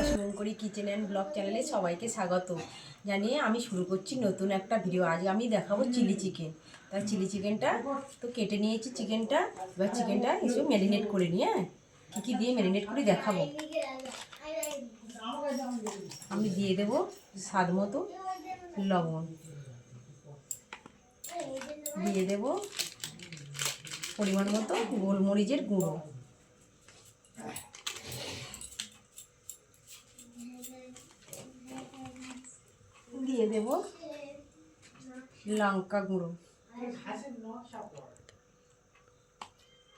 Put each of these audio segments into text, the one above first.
Shubhankari kitchen and blog চ্যানেলে সবাইকে স্বাগত জানিয়ে আমি শুরু করছি নতুন একটা ভিডিও। আজ আমি দেখাবো চিলি চিকেন। তার চিলি চিকেনটা তো কেটে নিয়েছি চিকেনটা, এবার চিকেনটা এসে ম্যারিনেট করে নিয়ে কী কী দিয়ে ম্যারিনেট করে দেখাবো। আমি দিয়ে দেবো স্বাদ মতো লবণ, দিয়ে দেবো পরিমাণ মতো গোলমরিচের গুঁড়ো, দিয়ে দেব লঙ্কা গুঁড়ো,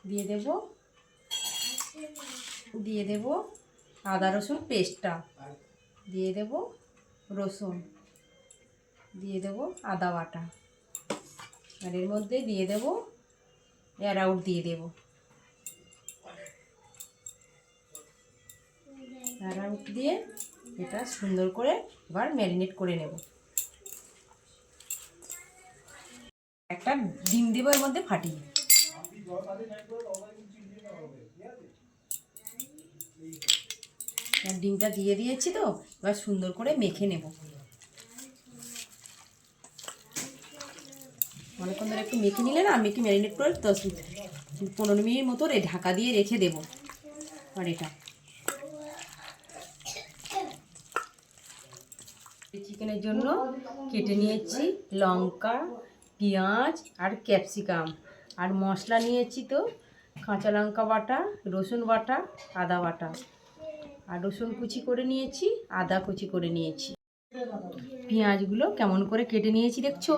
দিয়ে দেব আদা রসুন পেস্টটা, দিয়ে দেব রসুন, দিয়ে দেব আদা বাটা, আর এর মধ্যে দিয়ে দেব অ্যারাউট, দিয়ে দেব অ্যারাউট দিয়ে এটা সুন্দর করে এবার ম্যারিনেট করে নেব। একটা ডিম দেব এর মধ্যে ফাটিয়ে, ডিমটা দিয়ে দিয়েছি তো এবার সুন্দর করে মেখে নেব। অনেকক্ষণ ধরে একটু মেখে নিলে না, মেখে ম্যারিনেট করে 10-15 মিনিট মতো ঢাকা দিয়ে রেখে দেব। আর এটা চিকেনের জন্য কেটে নিয়েছি লঙ্কা, পেঁয়াজ আর ক্যাপসিকাম, আর মশলা নিয়েছি তো কাঁচা লঙ্কা বাটা, রসুন বাটা, আদা বাটা, আর রসুন কুচি করে নিয়েছি, আদা কুচি করে নিয়েছি। পেঁয়াজগুলো কেমন করে কেটে নিয়েছি দেখছো।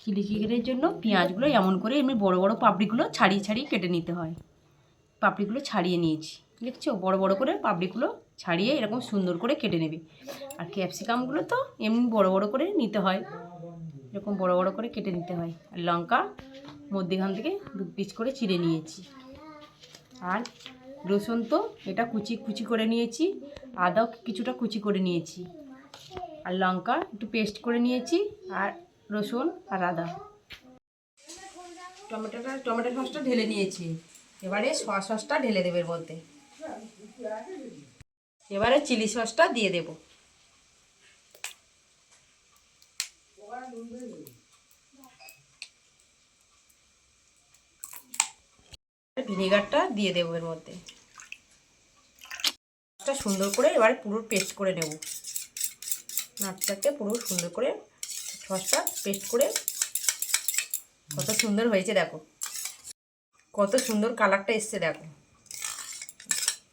চিলি চিকেনের জন্য পেঁয়াজগুলো এমন করে এমনি বড় বড় পাপড়িগুলো ছাড়িয়ে ছাড়িয়ে কেটে নিতে হয়। পাপড়িগুলো ছাড়িয়ে নিয়েছি, দেখছো বড় বড় করে পাপড়িগুলো ছাড়িয়ে এরকম সুন্দর করে কেটে নেবে। আর ক্যাপসিকামগুলো তো এমনি বড় বড় করে নিতে হয়, এরকম বড় বড় করে কেটে নিতে হয়। আর লঙ্কা মধ্যেখান থেকে 2 পিস করে চিড়ে নিয়েছি। আর রসুন তো এটা কুচি কুচি করে নিয়েছি, আদাও কিছুটা কুচি করে নিয়েছি, আর লঙ্কা একটু পেস্ট করে নিয়েছি, আর রসুন আর আদা। টমেটো সসটা ঢেলে নিয়েছি, এবারে সয়া সসটা ঢেলে দেবে এর মধ্যে। এবারে চিলি সসটা দিয়ে দেব, ভিনেগারটা দিয়ে দেবো এর মধ্যে। সুন্দর করে এবারে পুরো পেস্ট করে নেব, নাটটাকে পুরো সুন্দর করে সসটা পেস্ট করে। কত সুন্দর হয়েছে দেখো, কত সুন্দর কালারটা এসছে দেখো।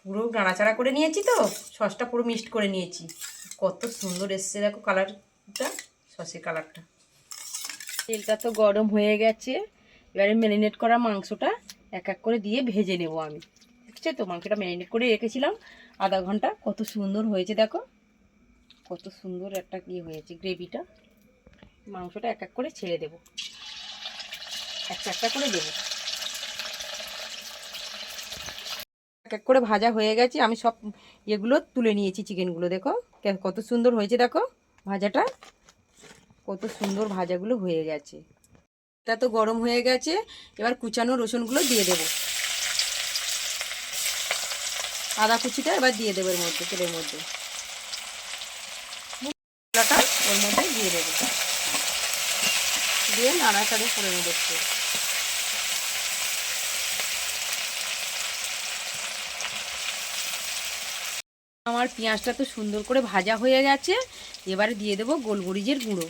পুরো নাড়াচাড়া করে নিয়েছি তো, সসটা পুরো মিক্সড করে নিয়েছি, কত সুন্দর এসছে দেখো কালারটা, সসের কালারটা। তেলটা তো গরম হয়ে গেছে, এবারে ম্যারিনেট করা মাংসটা এক এক করে দিয়ে ভেজে নেব আমি। দেখছো তো মাংসটা ম্যারিনেট করে রেখেছিলাম আধা ঘন্টা, কত সুন্দর হয়েছে দেখো, কত সুন্দর একটা হয়েছে গ্রেভিটা। মাংসটা এক এক করে ছেড়ে দেব, একটা করে দেবো। এক এক করে ভাজা হয়ে গেছে, আমি সব এগুলো তুলে নিয়েছি চিকেনগুলো। দেখো কত সুন্দর হয়েছে, দেখো ভাজাটা কত সুন্দর ভাজাগুলো হয়ে গেছে। এটা তো গরম হয়ে গেছে, এবার কুচানো রসুনগুলো দিয়ে দেব, আদা কুচিটা এবার দিয়ে দেবো এর মধ্যে, তেলের মধ্যে ওর মধ্যে দিয়ে দেবো, দিয়ে নাড়াচাড়ি করে নেব একটু। আমার পেঁয়াজটা তো সুন্দর করে ভাজা হয়ে গেছে, এবারে দিয়ে দেবো গোলমরিচের গুঁড়ো।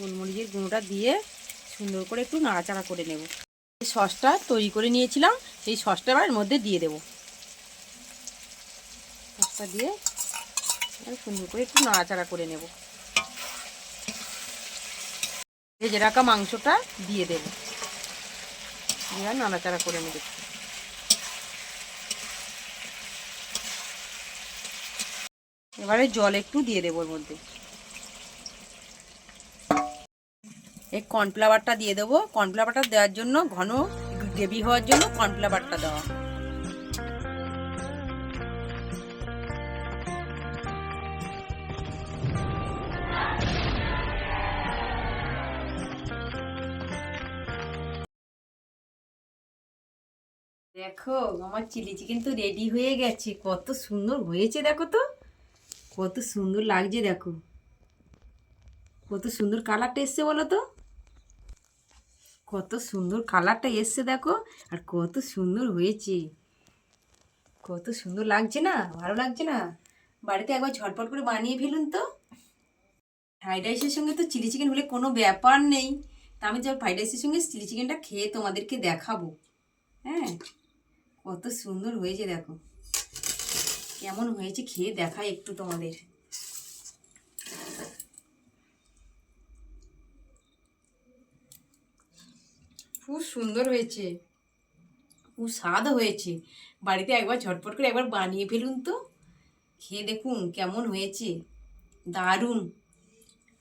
গোলমরিচের গুঁড়োটা দিয়ে সুন্দর করে একটু নাড়াচাড়া করে নেব। এই সসটা তৈরি করে নিয়েছিলাম, সেই সসটা এবার এর মধ্যে দিয়ে দেবো। সসটা দিয়ে সুন্দর করে একটু নাড়াচাড়া করে নেব। ভেজে রাখা মাংসটা দিয়ে দেবো, দিয়ে নাড়াচাড়া করে নেব। এবারে জল একটু দিয়ে দেবো এর মধ্যে। এই কর্নফ্লাওয়ারটা দিয়ে দেবো, কর্নফ্লাওয়ারটা দেওয়ার জন্য ঘন গ্রেভি হওয়ার জন্য কর্নফ্লাওয়ারটা দেওয়া। দেখো আমার চিলি চিকেন তো রেডি হয়ে গেছে, কত সুন্দর হয়েছে দেখো তো, কত সুন্দর লাগছে দেখো, কত সুন্দর কালারটা এসছে বলো তো, কত সুন্দর কালারটা এসছে দেখো, আর কত সুন্দর হয়েছে, কত সুন্দর লাগছে না, ভালো লাগছে না? বাড়িতে একবার ঝটপট করে বানিয়ে ফেলুন তো। ফ্রাইড রাইসের সঙ্গে তো চিলি চিকেন হলে কোনো ব্যাপার নেই, তা আমি যখন ফ্রাইড রাইসের সঙ্গে চিলি চিকেনটা খেয়ে তোমাদেরকে দেখাবো। হ্যাঁ, কত সুন্দর হয়েছে দেখো, কেমন হয়েছে খেয়ে দেখাই একটু তোমাদের। খুব সুন্দর হয়েছে, খুব স্বাদ হয়েছে। বাড়িতে একবার ঝটপট করে একবার বানিয়ে ফেলুন তো, খেয়ে দেখুন কেমন হয়েছে, দারুণ।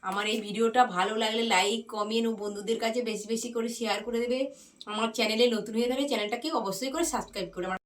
আমার এই ভিডিওটা ভালো লাগলে লাইক কমেন্ট ও বন্ধুদের কাছে বেশি বেশি করে শেয়ার করে দেবে। আমার চ্যানেলে নতুন হয়ে থাকলে চ্যানেলটাকে অবশ্যই করে সাবস্ক্রাইব করে আমার